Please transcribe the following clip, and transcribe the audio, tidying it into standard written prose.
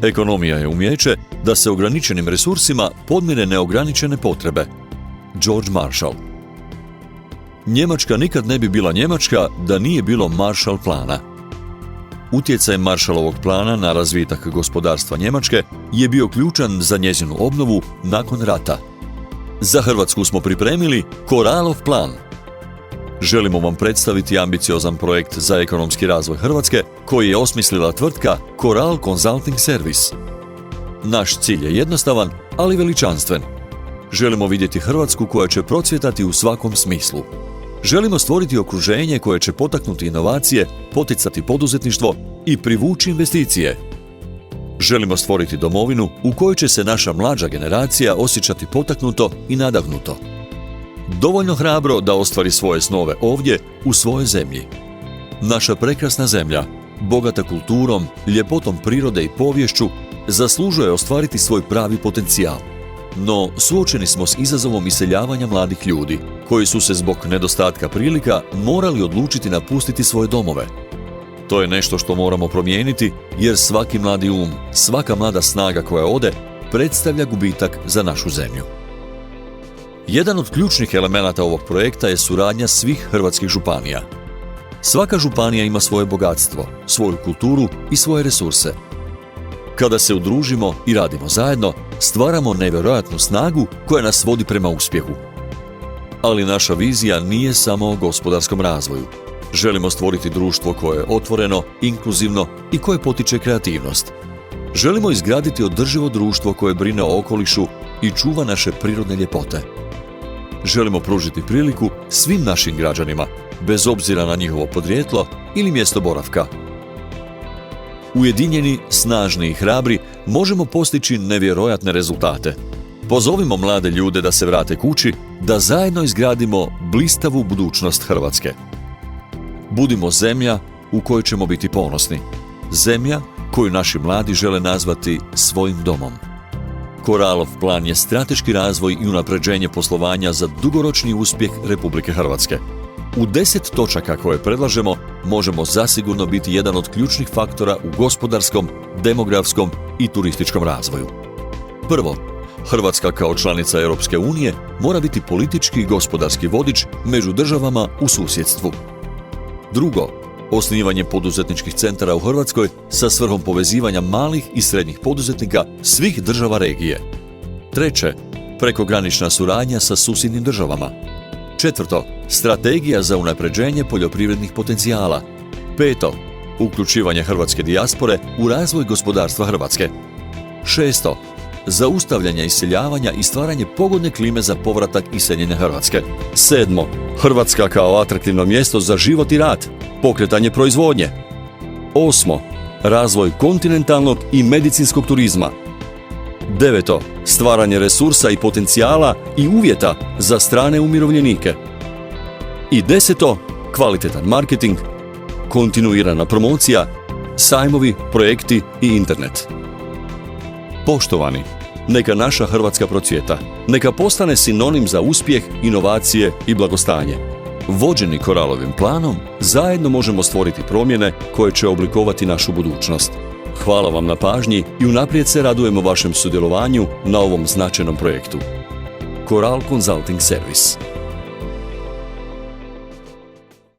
Ekonomija je umijeće da se ograničenim resursima podmire neograničene potrebe. George Marshall. Njemačka nikad ne bi bila Njemačka da nije bilo Marshall plana. Utjecaj Marshallovog plana na razvitak gospodarstva Njemačke je bio ključan za njezinu obnovu nakon rata. Za Hrvatsku smo pripremili Koralov plan. Želimo vam predstaviti ambiciozan projekt za ekonomski razvoj Hrvatske koji je osmislila tvrtka Coral Consulting Service. Naš cilj je jednostavan, ali veličanstven. Želimo vidjeti Hrvatsku koja će procvjetati u svakom smislu. Želimo stvoriti okruženje koje će potaknuti inovacije, poticati poduzetništvo i privući investicije. Želimo stvoriti domovinu u kojoj će se naša mlađa generacija osjećati potaknuto i nadahnuto. Dovoljno hrabro da ostvari svoje snove ovdje, u svojoj zemlji. Naša prekrasna zemlja, bogata kulturom, ljepotom prirode i poviješću, zaslužuje ostvariti svoj pravi potencijal. No, suočeni smo s izazovom iseljavanja mladih ljudi, koji su se zbog nedostatka prilika morali odlučiti napustiti svoje domove. To je nešto što moramo promijeniti, jer svaki mladi um, svaka mlada snaga koja ode, predstavlja gubitak za našu zemlju. Jedan od ključnih elemenata ovog projekta je suradnja svih hrvatskih županija. Svaka županija ima svoje bogatstvo, svoju kulturu i svoje resurse. Kada se udružimo i radimo zajedno, stvaramo nevjerojatnu snagu koja nas vodi prema uspjehu. Ali naša vizija nije samo o gospodarskom razvoju. Želimo stvoriti društvo koje je otvoreno, inkluzivno i koje potiče kreativnost. Želimo izgraditi održivo društvo koje brine o okolišu i čuva naše prirodne ljepote. Želimo pružiti priliku svim našim građanima, bez obzira na njihovo podrijetlo ili mjesto boravka. Ujedinjeni, snažni i hrabri možemo postići nevjerojatne rezultate. Pozovimo mlade ljude da se vrate kući, da zajedno izgradimo blistavu budućnost Hrvatske. Budimo zemlja u kojoj ćemo biti ponosni. Zemlja koju naši mladi žele nazvati svojim domom. Koralov plan je strateški razvoj i unapređenje poslovanja za dugoročni uspjeh Republike Hrvatske. U 10 točaka koje predlažemo možemo zasigurno biti jedan od ključnih faktora u gospodarskom, demografskom i turističkom razvoju. Prvo, Hrvatska kao članica Europske unije mora biti politički i gospodarski vodič među državama u susjedstvu. Drugo, osnivanje poduzetničkih centara u Hrvatskoj sa svrhom povezivanja malih i srednjih poduzetnika svih država regije. Treće, prekogranična suradnja sa susjednim državama. Četvrto, strategija za unapređenje poljoprivrednih potencijala. Peto, uključivanje hrvatske dijaspore u razvoj gospodarstva Hrvatske. Šesto, zaustavljanje iseljavanja i stvaranje pogodne klime za povratak iseljene Hrvatske. Sedmo, Hrvatska kao atraktivno mjesto za život i rad, pokretanje proizvodnje. Osmo, razvoj kontinentalnog i medicinskog turizma. Deveto, stvaranje resursa i potencijala i uvjeta za strane umirovljenike. I deseto, kvalitetan marketing, kontinuirana promocija, sajmovi, projekti i internet. Poštovani, neka naša Hrvatska procvjeta, neka postane sinonim za uspjeh, inovacije i blagostanje. Vođeni Koralovim planom, zajedno možemo stvoriti promjene koje će oblikovati našu budućnost. Hvala vam na pažnji i unaprijed se radujemo vašem sudjelovanju na ovom značajnom projektu. Coral Consulting Service.